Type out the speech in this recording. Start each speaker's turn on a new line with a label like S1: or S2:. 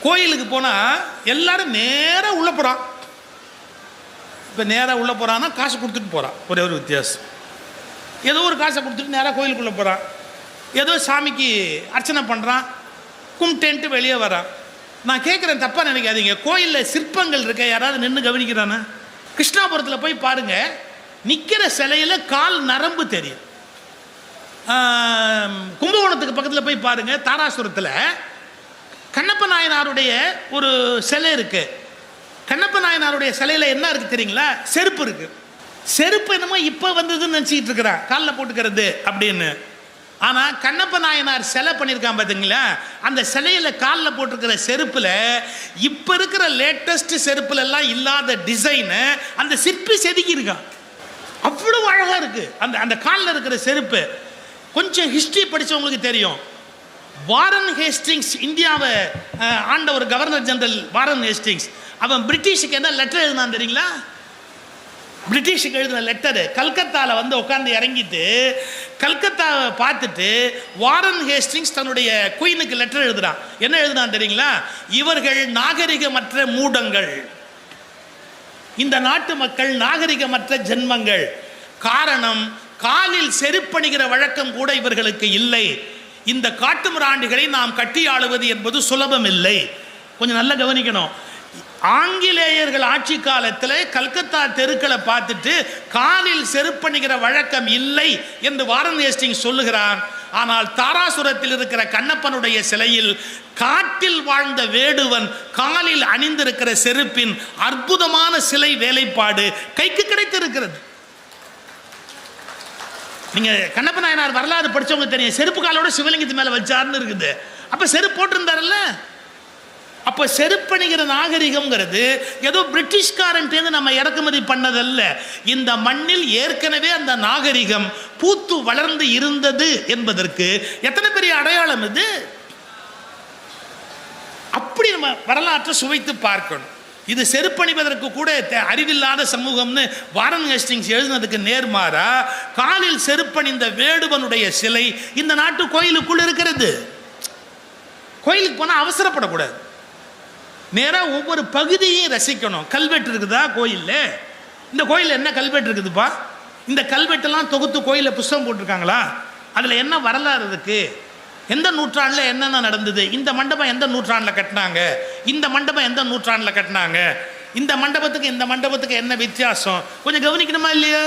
S1: கோயிலுக்கு போனால் எல்லாரும் நேராக உள்ளே போகிறான். இப்போ நேராக உள்ளே போகிறான்னா காசு கொடுத்துட்டு போகிறான். ஒரே ஒரு வித்தியாசம், ஏதோ ஒரு காசை கொடுத்துட்டு நேராக கோயிலுக்குள்ளே போகிறான். ஏதோ சாமிக்கு அர்ச்சனை பண்ணுறான், கும்பிட்டேன்ட்டு வெளியே வரான். நான் கேட்குறேன், தப்பாக நினைக்காதீங்க, கோயிலில் சிற்பங்கள் இருக்க யாராவது நின்று கவனிக்கிறானா? கிருஷ்ணாபுரத்தில் போய் பாருங்கள், நிற்கிற சிலையில் கால் நரம்பு தெரியும். கும்பகோணத்துக்கு பக்கத்தில் போய் பாருங்கள், தாராசுரத்தில் கண்ணப்ப நாயனாருடைய ஒரு சிலை இருக்குது. கண்ணப்ப நாயனாருடைய சிலையில் என்ன இருக்குது தெரியுங்களா? செருப்பு இருக்குது. செருப்பு என்னமோ இப்போ வந்ததுன்னு நினச்சிக்கிட்டு இருக்கிறான், காலில் போட்டுக்கிறது அப்படின்னு. ஆனால் கண்ணப்ப நாயனார் சிலை பண்ணியிருக்கான் பார்த்தீங்களா, அந்த சிலையில் காலில் போட்டிருக்கிற செருப்பில் இப்போ இருக்கிற லேட்டஸ்ட் செருப்புலெல்லாம் இல்லாத டிசைனை அந்த சிற்பி செதுக்கியிருக்கான். அவ்வளோ அழகாக இருக்குது அந்த அந்த காலில் இருக்கிற செருப்பு. கொஞ்சம் ஹிஸ்ட்ரி படித்தவங்களுக்கு தெரியும், வாரன் ஹேஸ்டிங்ஸ் இந்தியாவை ஆண்ட ஒரு கவர்னர் ஜெனரல் வாரன் ஹேஸ்டிங்ஸ், அவன் பிரிட்டிஷுக்கு என்ன லெட்டர் எழுதினான் தெரியுங்களா? பிரிட்டிஷுக்கு எழுதின லெட்டரு கல்கத்தாவில் வந்து உட்காந்து இறங்கிட்டு கல்கத்தாவை பார்த்துட்டு வாரன் ஹேஸ்டிங்ஸ் தன்னுடைய குயினுக்கு லெட்டர் எழுதுறான். என்ன எழுதுனான் தெரியுங்களா? இவர்கள் நாகரிகமற்ற மூடங்கள், இந்த நாட்டு மக்கள் நாகரிகமற்ற ஜென்மங்கள். காரணம், காலில் செருப்பணிகிற வழக்கம் கூட இவர்களுக்கு இல்லை. இந்த காட்டு மிராண்டிகளை நாம் கட்டி ஆளுவது என்பது சுலபம் இல்லை. கொஞ்சம் நல்லா கவனிக்கணும். ஆங்கிலேயர்கள் ஆட்சி காலத்தில் கல்கத்தா தெருக்களை பார்த்துட்டு காலில் செருப்பணிகிற வழக்கம் இல்லை என்று வாரன் ஹேஸ்டிங்ஸ் சொல்லுகிறான். ஆனால் தாராசுரத்தில் இருக்கிற கண்ணப்பனுடைய சிலையில் காட்டில் வாழ்ந்த வேடுவன் காலில் அணிந்திருக்கிற செருப்பின் அற்புதமான சிலை வேலைப்பாடு கைக்கு கிடைத்திருக்கிறது. நீங்க கண்ணப்ப நாயனார் வரலாறு படிச்சவங்க தெரியும், செருப்பு காலோட சிவலிங்கத்து மேல வச்சார்னு இருக்குது. அப்ப செருப்பு போட்டிருந்தாருல்ல. அப்போ செருப்பணிகிற நாகரிகம்ங்கிறது ஏதோ பிரிட்டிஷ்காரன்ட்டு நம்ம இறக்குமதி பண்ணதல்ல. இந்த மண்ணில் ஏற்கனவே அந்த நாகரிகம் பூத்து வளர்ந்து இருந்தது என்பதற்கு எத்தனை பெரிய அடையாளம் இது. அப்படி நம்ம வரலாற்றை சுவைத்து பார்க்கணும். இது செருப்பணிவதற்கு கூட அறிவில்லாத சமூகம்னு வாரன் ஹேஸ்டிங்ஸ் எழுதினதுக்கு நேர்மாறா காலில் செருப்பணிந்த வேடுவனுடைய சிலை இந்த நாட்டு கோயிலுக்குள் இருக்கிறது. கோயிலுக்கு போனால் அவசரப்படக்கூடாது, நேராக ஒவ்வொரு பகுதியையும் ரசிக்கணும். கல்வெட்டு இருக்குதா கோயிலில்? இந்த கோயிலில் என்ன கல்வெட்டு இருக்குதுப்பா? இந்த கல்வெட்டெல்லாம் தொகுத்து கோயிலில் புஸ்தகம் போட்டிருக்காங்களா? அதில் என்ன வரலாறு இருக்குது? எந்த நூற்றாண்டில் என்னென்ன நடந்தது? இந்த மண்டபம் எந்த நூற்றாண்டில் கட்டினாங்க? இந்த மண்டபம் எந்த நூற்றாண்டில் கட்டினாங்க? இந்த மண்டபத்துக்கு இந்த மண்டபத்துக்கு என்ன வித்தியாசம்? கொஞ்சம் கவனிக்கணுமா இல்லையா?